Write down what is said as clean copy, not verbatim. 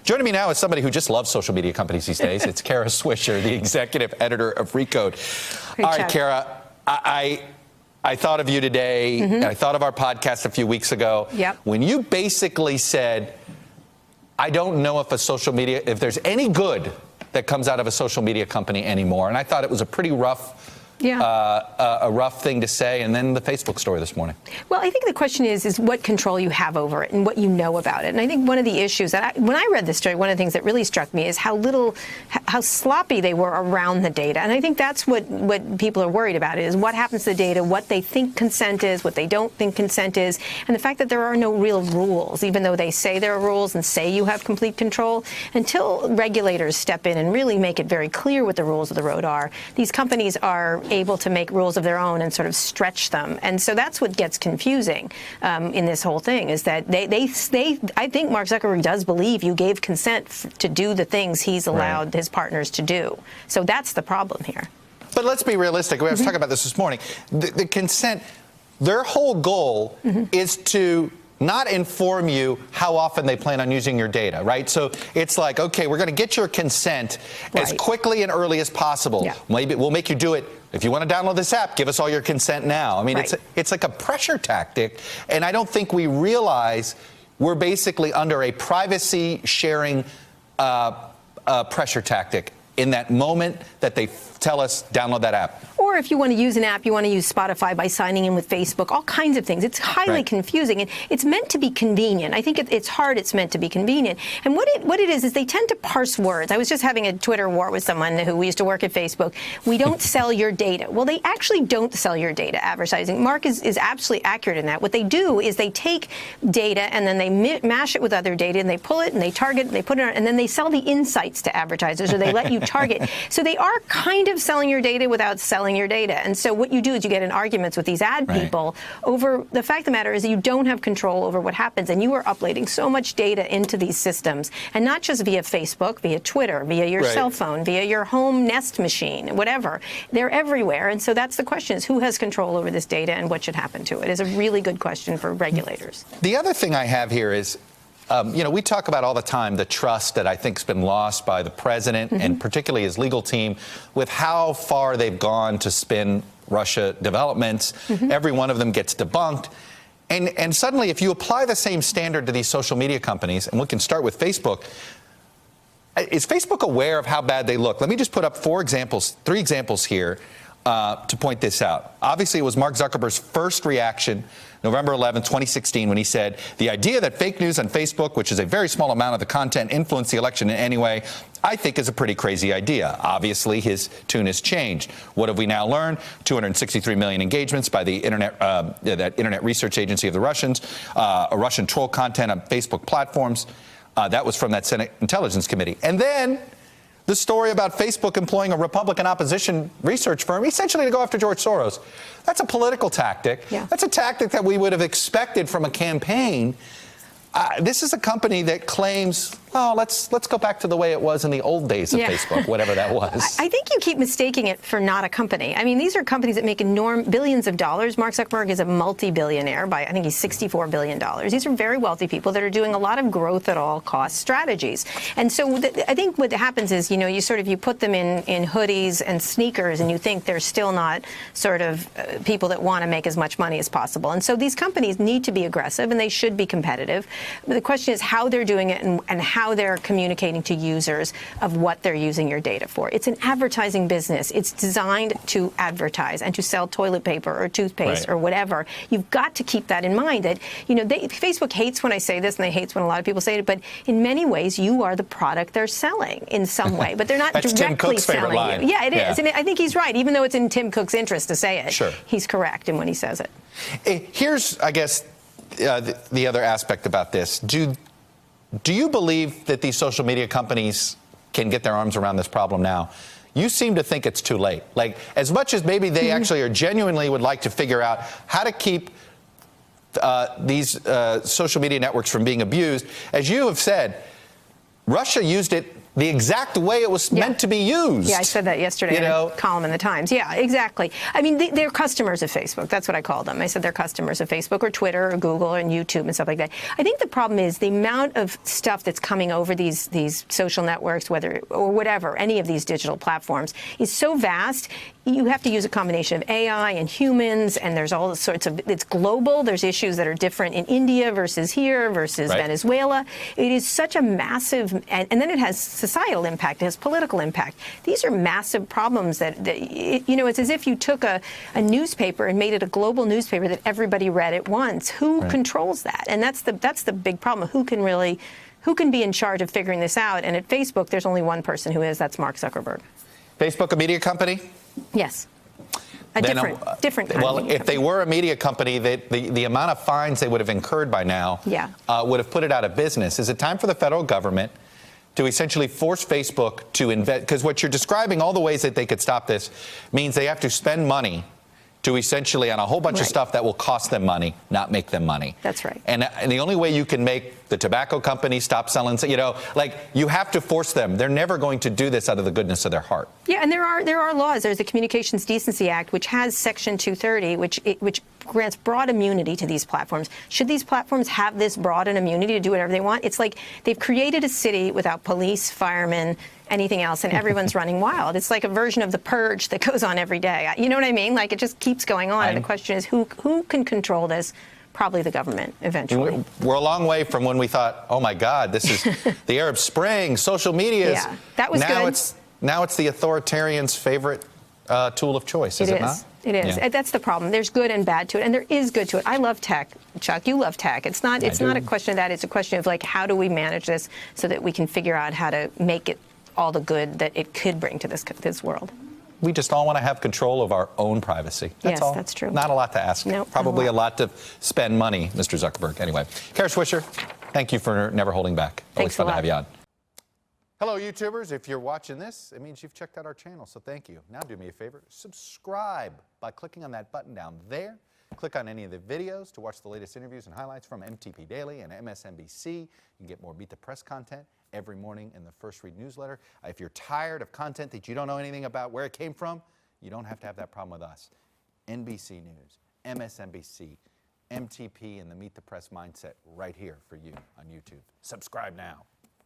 Joining me now is somebody who just loves social media companies these days. It's Kara Swisher, the executive editor of Recode. Great All right, job. Kara, I thought of you today, and I thought of our podcast a few weeks ago. Yep. When you basically said, I don't know if if there's any good that comes out of a social media company anymore. And I thought it was a pretty rough a rough thing to say, and then the Facebook story this morning. Well, I think the question is what control you have over it and what you know about it. And I think one of the issues that when I read this story, one of the things that really struck me is how sloppy they were around the data. And I think that's what people are worried about is what happens to the data, what they think consent is, what they don't think consent is, and the fact that there are no real rules, even though they say there are rules and say you have complete control. Until regulators step in and really make it very clear what the rules of the road are, these companies are able to make rules of their own and sort of stretch them. And so that's what gets confusing in this whole thing, is that I think Mark Zuckerberg does believe you gave consent to do the things he's allowed his partners to do. So that's the problem here. But let's be realistic. We were talking about this morning. The consent, their whole goal is to not inform you how often they plan on using your data, right? So it's like, okay, we're going to get your consent as quickly and early as possible. Yeah. Maybe we'll make you do it. If you want to download this app, give us all your consent now. I mean, it's like a pressure tactic, and I don't think we realize we're basically under a privacy sharing pressure tactic in that moment that they tell us download that app. Or if you want to use an app, you want to use Spotify by signing in with Facebook, all kinds of things. It's highly confusing, and it's meant to be convenient. I think it's hard it's meant to be convenient. And what it is they tend to parse words. I was just having a Twitter war with someone who used to work at Facebook. We don't sell your data. Well, they actually don't sell your data, advertising. Mark is absolutely accurate in that. What they do is they take data and then they mash it with other data, and they pull it and they target and they put it on, and then they sell the insights to advertisers, or they let you target. So they are kind of selling your data without selling your data. And so what you do is you get in arguments with these ad people over the fact of the matter is that you don't have control over what happens, and you are uploading so much data into these systems, and not just via Facebook, via Twitter, via your cell phone, via your home Nest machine, whatever. They're everywhere. And so that's the question, is who has control over this data and what should happen to it? Is a really good question for regulators. The other thing I have here is, we talk about all the time the trust that I think has been lost by the president and particularly his legal team with how far they've gone to spin Russia developments. Every one of them gets debunked. And suddenly, if you apply the same standard to these social media companies, and we can start with Facebook, is Facebook aware of how bad they look? Let me just put up three examples here to point this out. Obviously, it was Mark Zuckerberg's first reaction, November 11, 2016, when he said, the idea that fake news on Facebook, which is a very small amount of the content, influenced the election in any way, I think is a pretty crazy idea. Obviously, his tune has changed. What have we now learned? 263 million engagements by the that internet research agency of the Russians, a Russian troll content on Facebook platforms. That was from that Senate Intelligence Committee. And then the story about Facebook employing a Republican opposition research firm, essentially to go after George Soros. That's a political tactic. Yeah. That's a tactic that we would have expected from a campaign. This is a company that claims, oh, let's go back to the way it was in the old days of Facebook, whatever that was. I think you keep mistaking it for not a company. I mean, these are companies that make billions of dollars. Mark Zuckerberg is a multi-billionaire by, I think he's $64 billion. These are very wealthy people that are doing a lot of growth at all cost strategies. And so I think what happens is, you put them in hoodies and sneakers, and you think they're still not sort of people that want to make as much money as possible. And so these companies need to be aggressive, and they should be competitive. But the question is how they're doing it and how they're communicating to users of what they're using your data for. It's an advertising business. It's designed to advertise and to sell toilet paper or toothpaste or whatever. You've got to keep that in mind that, Facebook hates when I say this, and they hates when a lot of people say it, but in many ways you are the product they're selling in some way, but they're not directly selling you. Yeah, it is. And I think he's right. Even though it's in Tim Cook's interest to say it, he's correct in when he says it. Here's, I guess, the other aspect about this. Do you believe that these social media companies can get their arms around this problem now? You seem to think it's too late. Like, as much as maybe they actually are genuinely would like to figure out how to keep these social media networks from being abused, as you have said, Russia used it the exact way it was meant to be used. Yeah, I said that yesterday in a column in the Times. Yeah, exactly. I mean, they're customers of Facebook. That's what I call them. I said they're customers of Facebook or Twitter or Google and YouTube and stuff like that. I think the problem is the amount of stuff that's coming over these social networks, or whatever, any of these digital platforms, is so vast. You have to use a combination of AI and humans, and there's all sorts of, it's global. There's issues that are different in India versus here versus Venezuela. It is such a massive, and then it has societal impact, it has political impact. These are massive problems it's as if you took a newspaper and made it a global newspaper that everybody read at once. Who controls that? And that's the big problem. Who can be in charge of figuring this out? And at Facebook, there's only one person who is, that's Mark Zuckerberg. Facebook, a media company? Yes. A different kind well, of media if they were a media company, the amount of fines they would have incurred by now would have put it out of business. Is it time for the federal government to essentially force Facebook to invest? Because what you're describing, all the ways that they could stop this, means they have to spend money to essentially on a whole bunch of stuff that will cost them money, not make them money. That's right. And the only way you can make the tobacco companies stop selling, you have to force them. They're never going to do this out of the goodness of their heart. Yeah, and there are laws. There's the Communications Decency Act, which has Section 230, which grants broad immunity to these platforms. Should these platforms have this broad an immunity to do whatever they want? It's like they've created a city without police, firemen, anything else, and everyone's running wild. It's like a version of the purge that goes on every day. You know what I mean? Like, it just keeps going on, and the question is, who can control this? Probably the government, eventually. We're a long way from when we thought, oh my God, this is the Arab Spring, social media. Yeah, that was good. Now it's the authoritarian's favorite tool of choice, is it not? It is. Yeah. That's the problem. There's good and bad to it, and there is good to it. I love tech, Chuck. You love tech. It's not a question of that. It's a question of, like, how do we manage this so that we can figure out how to make it all the good that it could bring to this world. We just all want to have control of our own privacy. That's all. That's true. Not a lot to ask. Nope, probably a lot to spend money, Mr. Zuckerberg. Anyway, Kara Swisher, thank you for never holding back. Thanks Always fun a lot. to have you on. Hello, YouTubers. If you're watching this, it means you've checked out our channel, so thank you. Now do me a favor, subscribe by clicking on that button down there. Click on any of the videos to watch the latest interviews and highlights from MTP Daily and MSNBC. You can get more Beat the Press content every morning in the First Read newsletter. If you're tired of content that you don't know anything about where it came from, you don't have to have that problem with us. NBC News, MSNBC, MTP, and the Meet the Press mindset right here for you on YouTube. Subscribe now.